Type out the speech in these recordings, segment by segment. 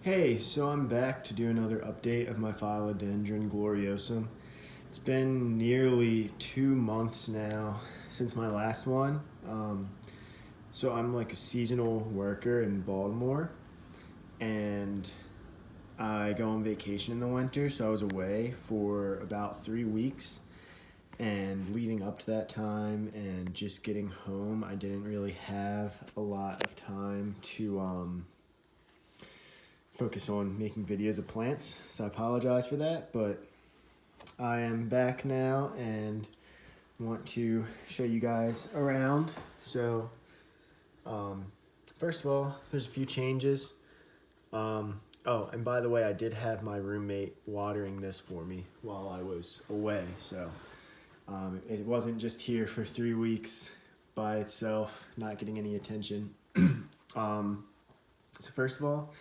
Hey, so I'm back to do another update of my Philodendron gloriosum. It's been nearly 2 months now since my last one. So I'm like a seasonal worker in Baltimore, and I go on vacation in the winter, so I was away for about 3 weeks. And leading up to that time and just getting home, I didn't really have a lot of time to focus on making videos of plants, so I apologize for that, but I am back now and want to show you guys around. So first of all, there's a few changes. Oh, and by the way, I did have my roommate watering this for me while I was away, so it wasn't just here for 3 weeks by itself, not getting any attention. So first of all,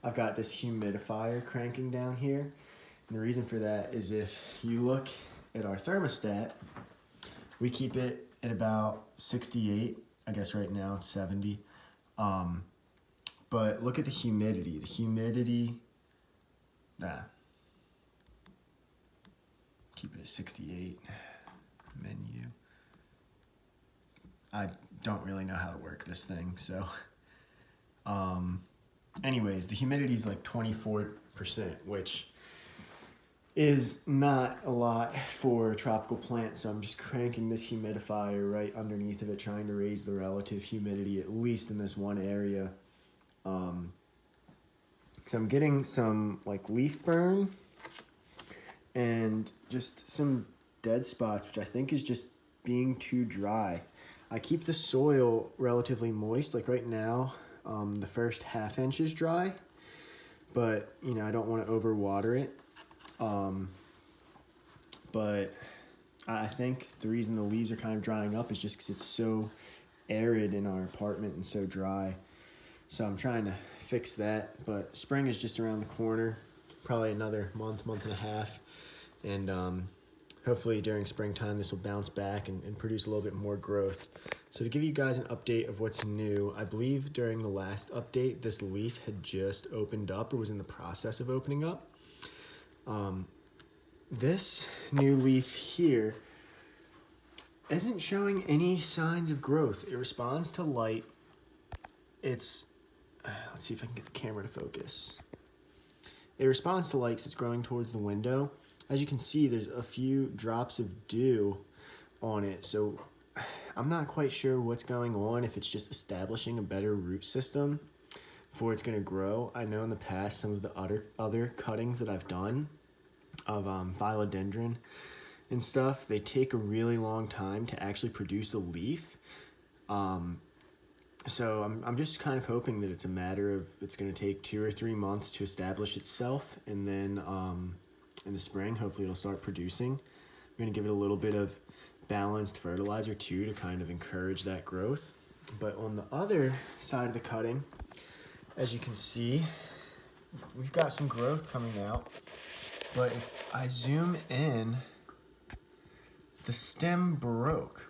I've got this humidifier cranking down here. And the reason for that is if you look at our thermostat, we keep it at about 68. I guess right now it's 70. But look at the humidity. Keep it at 68. Menu. I don't really know how to work this thing, so anyways, the humidity is like 24%, which is not a lot for a tropical plant, so I'm just cranking this humidifier right underneath of it, trying to raise the relative humidity, at least in this one area. So I'm getting some like leaf burn and just some dead spots, which I think is just being too dry. I keep the soil relatively moist, like right now, the first ½ inch is dry, but I don't want to overwater it. But I think the reason the leaves are kind of drying up is just because it's so arid in our apartment and so dry. So I'm trying to fix that, but spring is just around the corner, probably another month and a half, and hopefully during springtime this will bounce back and produce a little bit more growth. So to give you guys an update of what's new, I believe during the last update this leaf had just opened up or was in the process of opening up. This new leaf here isn't showing any signs of growth. It responds to light. Let's see if I can get the camera to focus. It responds to light, so it's growing towards the window. As you can see, there's a few drops of dew on it, so I'm not quite sure what's going on, if it's just establishing a better root system before it's going to grow. I know in the past some of the other cuttings that I've done of philodendron and stuff, they take a really long time to actually produce a leaf. So I'm just kind of hoping that it's a matter of it's going to take 2 or 3 months to establish itself, and then in the spring hopefully it'll start producing. I'm going to give it a little bit of balanced fertilizer too to kind of encourage that growth. But on the other side of the cutting, as you can see, we've got some growth coming out. But if I zoom in, the stem broke.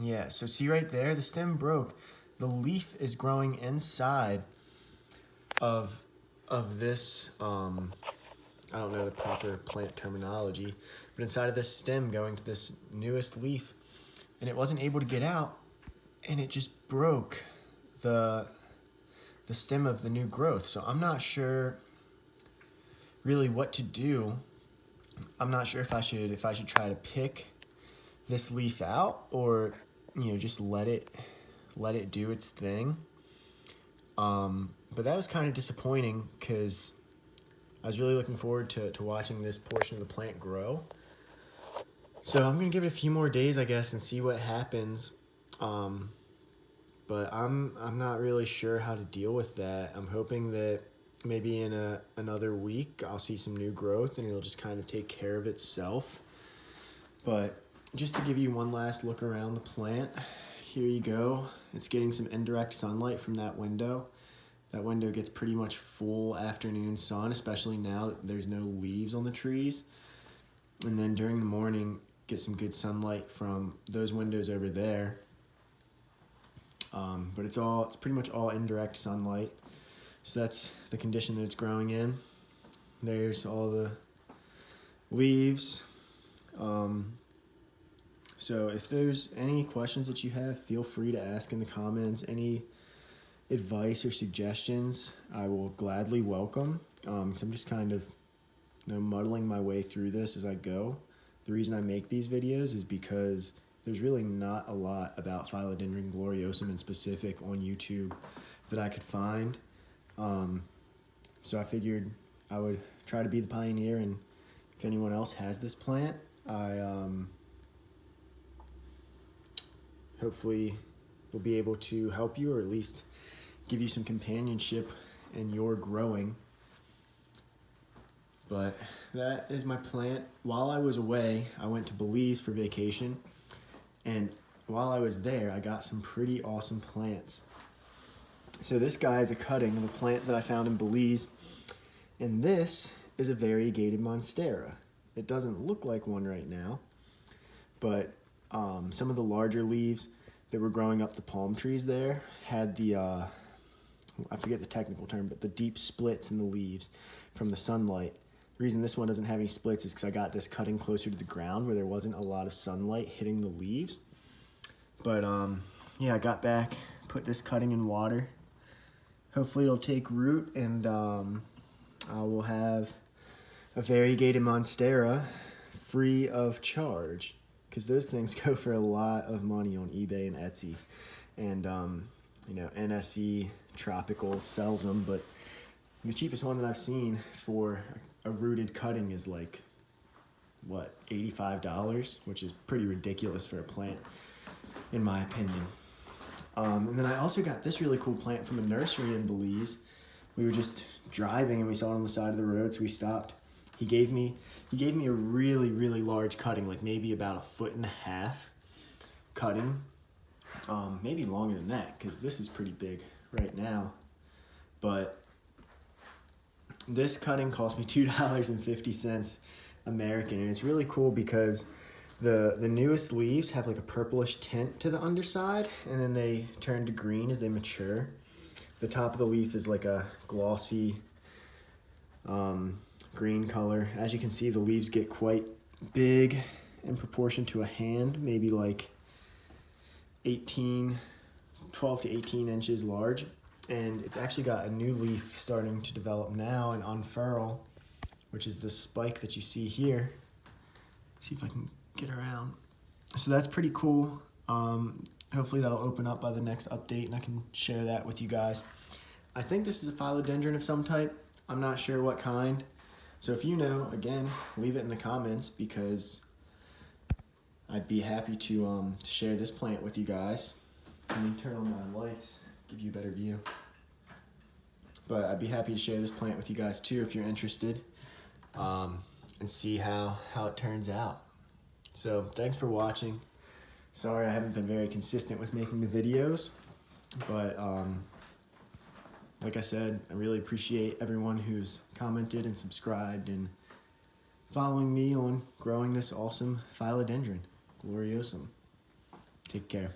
Yeah, so see right there, the stem broke. The leaf is growing inside of this, I don't know the proper plant terminology, but inside of this stem going to this newest leaf, and it wasn't able to get out, and it just broke the stem of the new growth. So I'm not sure really what to do. I'm not sure if I should try to pick this leaf out, or just let it do its thing. But that was kind of disappointing because I was really looking forward to watching this portion of the plant grow. So I'm gonna give it a few more days, I guess, and see what happens. But I'm not really sure how to deal with that. I'm hoping that maybe in another week I'll see some new growth and it'll just kind of take care of itself. But just to give you one last look around the plant, here you go. It's getting some indirect sunlight from that window. That window gets pretty much full afternoon sun, especially now that there's no leaves on the trees. And then during the morning, get some good sunlight from those windows over there. But it's pretty much all indirect sunlight. So that's the condition that it's growing in. There's all the leaves. So if there's any questions that you have, feel free to ask in the comments. Any advice or suggestions, I will gladly welcome. So I'm just kind of muddling my way through this as I go. The reason I make these videos is because there's really not a lot about Philodendron gloriosum in specific on YouTube that I could find. So I figured I would try to be the pioneer, and if anyone else has this plant, I hopefully will be able to help you, or at least give you some companionship in your growing. But that is my plant. While I was away, I went to Belize for vacation, and while I was there, I got some pretty awesome plants. So this guy is a cutting of a plant that I found in Belize, and this is a Variegated Monstera. It doesn't look like one right now, but some of the larger leaves that were growing up the palm trees there had the, I forget the technical term, but the deep splits in the leaves from the sunlight. The reason this one doesn't have any splits is because I got this cutting closer to the ground where there wasn't a lot of sunlight hitting the leaves. But yeah, I got back, put this cutting in water. Hopefully it'll take root, and I will have a Variegated Monstera free of charge, because those things go for a lot of money on eBay and Etsy. And you know, NSE Tropical sells them, but the cheapest one that I've seen for a rooted cutting is like, what, $85, which is pretty ridiculous for a plant, in my opinion. And then I also got this really cool plant from a nursery in Belize. We were just driving and we saw it on the side of the road, so we stopped. He gave me a really, really large cutting, like maybe about 1.5 feet cutting. Maybe longer than that, because this is pretty big right now. But this cutting cost me $2.50 American, and it's really cool because the newest leaves have like a purplish tint to the underside, and then they turn to green as they mature. The top of the leaf is like a glossy green color. As you can see, the leaves get quite big in proportion to a hand, maybe like 12 to 18 inches large. And it's actually got a new leaf starting to develop now and unfurl, which is the spike that you see here. See if I can get around. So that's pretty cool. Hopefully that'll open up by the next update and I can share that with you guys. I think this is a philodendron of some type. I'm not sure what kind. So if you know, again, leave it in the comments, because I'd be happy to share this plant with you guys. Let me turn on my lights, give you a better view. But I'd be happy to share this plant with you guys too if you're interested, and see how it turns out. So thanks for watching. Sorry I haven't been very consistent with making the videos, but like I said, I really appreciate everyone who's commented and subscribed and following me on growing this awesome philodendron, gloriosum. Take care.